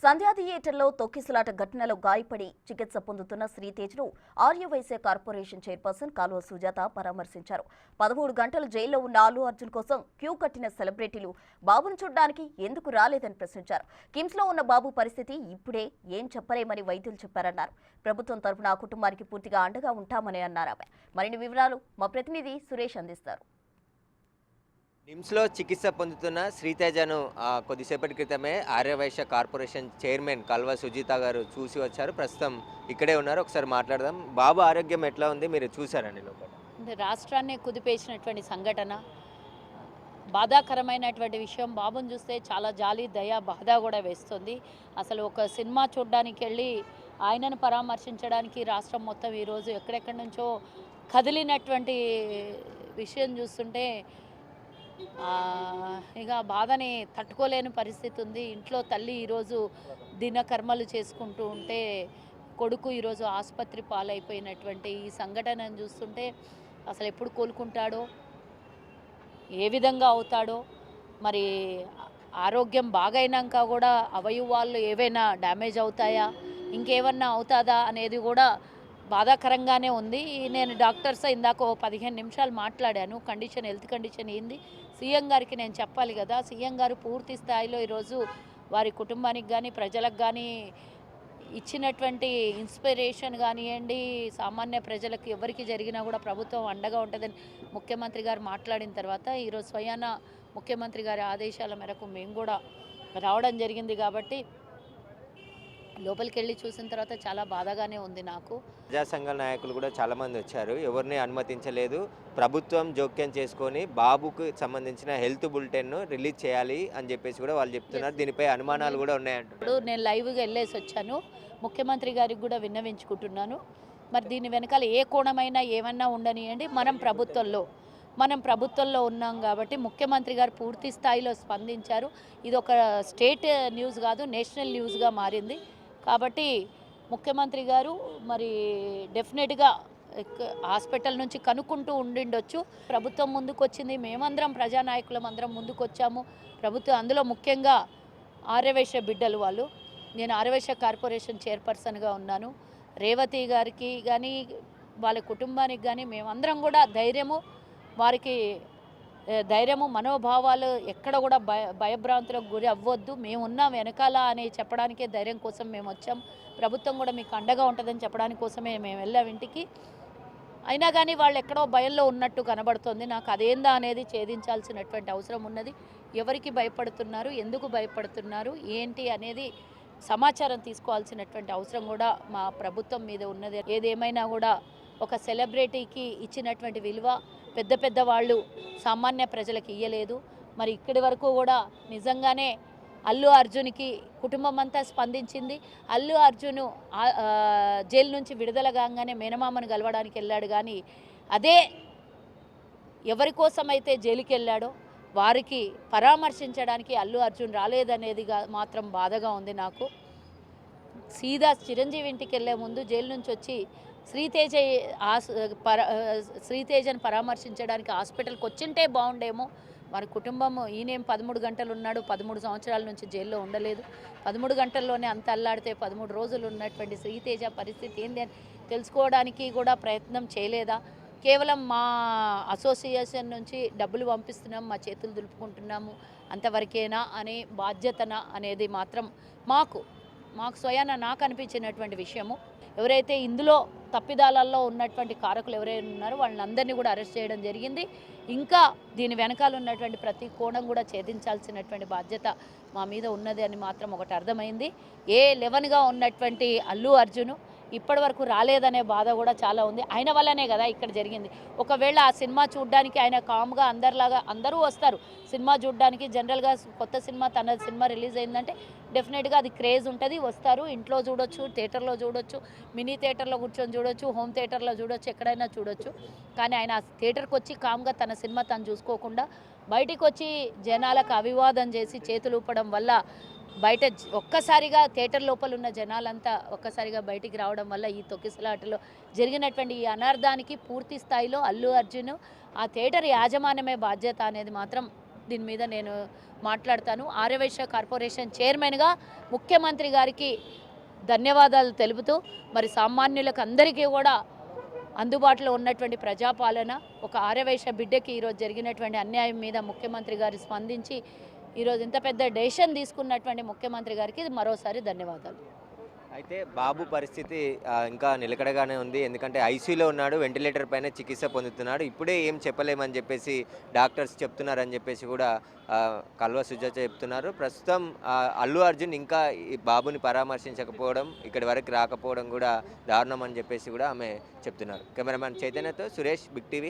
సంధ్యా థియేటర్లో తొక్కిసలాట ఘటనలో గాయపడి చికిత్స పొందుతున్న శ్రీతేజ్ను ఆర్యవైశ్య కార్పొరేషన్ చైర్పర్సన్ కాలువ సుజాత పరామర్శించారు. 13 గంటలు జైల్లో ఉన్న అల్లు అర్జున్ కోసం క్యూ కట్టిన సెలబ్రిటీలు బాబును చూడ్డానికి ఎందుకు రాలేదని ప్రశ్నించారు. కిమ్స్లో ఉన్న బాబు పరిస్థితి ఇప్పుడే ఏం చెప్పలేమని వైద్యులు చెప్పారన్నారు. ప్రభుత్వం తరఫున ఆ కుటుంబానికి పూర్తిగా అండగా ఉంటామని అన్నారు. మరిన్ని వివరాలు మా ప్రతినిధి సురేష్ అందిస్తారు. నిమ్స్లో చికిత్స పొందుతున్న శ్రీతేజను కొద్దిసేపటి క్రితమే ఆర్యవైశ్య కార్పొరేషన్ చైర్మన్ కల్వ సుజీత గారు చూసి వచ్చారు. ప్రస్తుతం ఇక్కడే ఉన్నారు. ఒకసారి మాట్లాడదాం. బాబు ఆరోగ్యం ఎట్లా ఉంది, మీరు చూసారండి లోపల? రాష్ట్రాన్ని కుదిపేసినటువంటి సంఘటన, బాధాకరమైనటువంటి విషయం. బాబుని చూస్తే చాలా జాలి, దయ, బాధ కూడా వేస్తుంది. అసలు ఒక సినిమా చూడడానికి వెళ్ళి ఆయనను పరామర్శించడానికి రాష్ట్రం మొత్తం ఈరోజు ఎక్కడెక్కడి నుంచో కదిలినటువంటి విషయం చూస్తుంటే ఇక బాధని తట్టుకోలేని పరిస్థితి ఉంది. ఇంట్లో తల్లి ఈరోజు దినకర్మలు చేసుకుంటూ ఉంటే కొడుకు ఈరోజు ఆసుపత్రి పాలైపోయినటువంటి ఈ సంఘటనను చూస్తుంటే అసలు ఎప్పుడు కోలుకుంటాడో, ఏ విధంగా అవుతాడో, మరి ఆరోగ్యం బాగైనాక కూడా అవయవాళ్ళు ఏవైనా డ్యామేజ్ అవుతాయా, ఇంకేమన్నా అవుతుందా అనేది కూడా బాధాకరంగానే ఉంది. నేను డాక్టర్స్ ఇందాక 15 నిమిషాలు మాట్లాడాను. హెల్త్ కండిషన్ ఏంది సీఎం గారికి నేను చెప్పాలి కదా. సీఎం గారు పూర్తి స్థాయిలో ఈరోజు వారి కుటుంబానికి కానీ ప్రజలకు కానీ ఇచ్చినటువంటి ఇన్స్పిరేషన్ కానివ్వండి, సామాన్య ప్రజలకు ఎవరికి జరిగినా కూడా ప్రభుత్వం అండగా ఉంటుందని ముఖ్యమంత్రి గారు మాట్లాడిన తర్వాత ఈరోజు స్వయాన ముఖ్యమంత్రి గారి ఆదేశాల మేరకు మేము కూడా రావడం జరిగింది. కాబట్టి లోపలికి వెళ్ళి చూసిన తర్వాత చాలా బాధగానే ఉంది నాకు. ప్రజా సంఘాల నాయకులు కూడా చాలామంది వచ్చారు. ఎవరిని అనుమతించలేదు. ప్రభుత్వం జోక్యం చేసుకొని బాబుకు సంబంధించిన హెల్త్ బులెటిన్ను రిలీజ్ చేయాలి అని చెప్పేసి కూడా వాళ్ళు చెప్తున్నారు. దీనిపై అనుమానాలు కూడా ఉన్నాయంటారు. నేను లైవ్గా వెళ్ళేసి వచ్చాను. ముఖ్యమంత్రి గారికి కూడా విన్నవించుకుంటున్నాను. మరి దీని వెనకాల ఏ కోణమైనా ఏమన్నా ఉండనియండి, మనం ప్రభుత్వంలో ఉన్నాం కాబట్టి ముఖ్యమంత్రి గారు పూర్తి స్థాయిలో స్పందించారు. ఇది ఒక స్టేట్ న్యూస్ కాదు, నేషనల్ న్యూస్గా మారింది. కాబట్టి ముఖ్యమంత్రి గారు మరి డెఫినెట్గా హాస్పిటల్ నుంచి కనుక్కుంటూ ఉండిండొచ్చు. ప్రభుత్వం ముందుకు వచ్చింది, మేమందరం ప్రజానాయకులం అందరం ముందుకు వచ్చాము. ప్రభుత్వం అందులో ముఖ్యంగా ఆర్యవైశ్య బిడ్డలు వాళ్ళు. నేను ఆర్యవైశ్య కార్పొరేషన్ చైర్పర్సన్గా ఉన్నాను. రేవతి గారికి కానీ వాళ్ళ కుటుంబానికి కానీ మేమందరం కూడా వారికి ధైర్యము, మనోభావాలు ఎక్కడ కూడా భయభ్రాంతులకు గురి అవ్వద్దు, మేము ఉన్నాం వెనకాల అని చెప్పడానికే ధైర్యం కోసం మేము వచ్చాం. ప్రభుత్వం కూడా మీకు అండగా ఉంటుందని చెప్పడానికి కోసమే మేము వెళ్ళాం ఇంటికి. అయినా కానీ వాళ్ళు ఎక్కడో భయంలో ఉన్నట్టు కనబడుతుంది. నాకు అదేందా అనేది ఛేదించాల్సినటువంటి అవసరం ఉన్నది. ఎవరికి భయపడుతున్నారు, ఎందుకు భయపడుతున్నారు, ఏంటి అనేది సమాచారం తీసుకోవాల్సినటువంటి అవసరం కూడా మా ప్రభుత్వం మీద ఉన్నది. ఏదేమైనా కూడా ఒక సెలబ్రిటీకి ఇచ్చినటువంటి విలువ పెద్ద వాళ్ళు సామాన్య ప్రజలకు ఇయ్యలేదు. మరి ఇక్కడి వరకు కూడా నిజంగానే అల్లు అర్జున్కి కుటుంబం అంతా స్పందించింది. అల్లు అర్జున్ జైలు నుంచి విడుదల కాగానే మేనమామను కలవడానికి వెళ్ళాడు, కానీ అదే ఎవరి కోసమైతే జైలుకి వెళ్ళాడో వారికి పరామర్శించడానికి అల్లు అర్జున్ రాలేదనేది మాత్రం బాధగా ఉంది నాకు. సీదా చిరంజీవి ఇంటికి వెళ్ళే ముందు జైలు నుంచి వచ్చి శ్రీతేజను పరామర్శించడానికి హాస్పిటల్కి వచ్చింటే బాగుండేమో. వారి కుటుంబము ఈయనేం 13 గంటలు ఉన్నాడు, 13 సంవత్సరాల నుంచి జైల్లో ఉండలేదు. 13 గంటల్లోనే అంత అల్లాడితే 13 రోజులు ఉన్నటువంటి శ్రీతేజ పరిస్థితి ఏంది అని తెలుసుకోవడానికి కూడా ప్రయత్నం చేయలేదా? కేవలం మా అసోసియేషన్ నుంచి డబ్బులు పంపిస్తున్నాం, మా చేతులు దులుపుకుంటున్నాము, అంతవరకేనా అనే బాధ్యతన అనేది మాత్రం మాకు స్వయాన నాకు అనిపించినటువంటి విషయము. ఎవరైతే ఇందులో తప్పిదాలలో ఉన్నటువంటి కారకులు ఎవరైనా ఉన్నారో వాళ్ళందరినీ కూడా అరెస్ట్ చేయడం జరిగింది. ఇంకా దీని వెనకాల ఉన్నటువంటి ప్రతి కోణం కూడా ఛేదించాల్సినటువంటి బాధ్యత మా మీద ఉన్నది అని మాత్రం ఒకటి అర్థమైంది. A11గా ఉన్నటువంటి అల్లు అర్జున్ ఇప్పటి వరకు రాలేదనే బాధ కూడా చాలా ఉంది. ఆయన వల్లనే కదా ఇక్కడ జరిగింది. ఒకవేళ ఆ సినిమా చూడడానికి ఆయన కామ్గా అందరిలాగా అందరూ వస్తారు సినిమా చూడడానికి. జనరల్గా కొత్త సినిమా, తన సినిమా రిలీజ్ అయిందంటే డెఫినెట్గా అది క్రేజ్ ఉంటుంది, వస్తారు, ఇంట్లో చూడొచ్చు, థియేటర్లో చూడొచ్చు, మినీ థియేటర్లో కూర్చొని చూడొచ్చు, హోమ్ థియేటర్లో చూడొచ్చు, ఎక్కడైనా చూడొచ్చు. కానీ ఆయన థియేటర్కి వచ్చి కామ్గా తన సినిమా తను చూసుకోకుండా బయటికి వచ్చి జనాలకు అభివాదం చేసి చేతులు ఊపడం వల్ల బయట ఒక్కసారిగా థియేటర్ లోపల ఉన్న జనాలంతా ఒక్కసారిగా బయటికి రావడం వల్ల ఈ తొక్కిసలాటలో జరిగినటువంటి ఈ అనార్థానికి పూర్తి స్థాయిలో అల్లు అర్జున్ ఆ థియేటర్ యాజమాన్యమే బాధ్యత అనేది మాత్రం దీని మీద నేను మాట్లాడతాను. ఆర్యవైశ్య కార్పొరేషన్ చైర్మన్గా ముఖ్యమంత్రి గారికి ధన్యవాదాలు తెలుపుతూ మరి సామాన్యులకు అందరికీ కూడా అందుబాటులో ఉన్నటువంటి ప్రజాపాలన ఒక ఆర్యవైశ్య బిడ్డకి ఈరోజు జరిగినటువంటి అన్యాయం మీద ముఖ్యమంత్రి గారు స్పందించి ఈరోజు ఇంత పెద్ద డెసిషన్ తీసుకున్నటువంటి ముఖ్యమంత్రి గారికి మరోసారి ధన్యవాదాలు. అయితే బాబు పరిస్థితి ఇంకా నిలకడగానే ఉంది. ఎందుకంటే ఐసీయూలో ఉన్నాడు, వెంటిలేటర్ పైన చికిత్స పొందుతున్నాడు. ఇప్పుడే ఏం చెప్పలేమని చెప్పేసి డాక్టర్స్ చెప్తున్నారని చెప్పేసి కూడా కల్వ సుజాత చెప్తున్నారు. ప్రస్తుతం అల్లు అర్జున్ ఇంకా ఈ బాబుని పరామర్శించకపోవడం, ఇక్కడి వరకు రాకపోవడం కూడా దారుణం అని చెప్పేసి కూడా ఆమె చెప్తున్నారు. కెమెరామ్యాన్ చైతన్యతో సురేష్, బిగ్ టీవీ.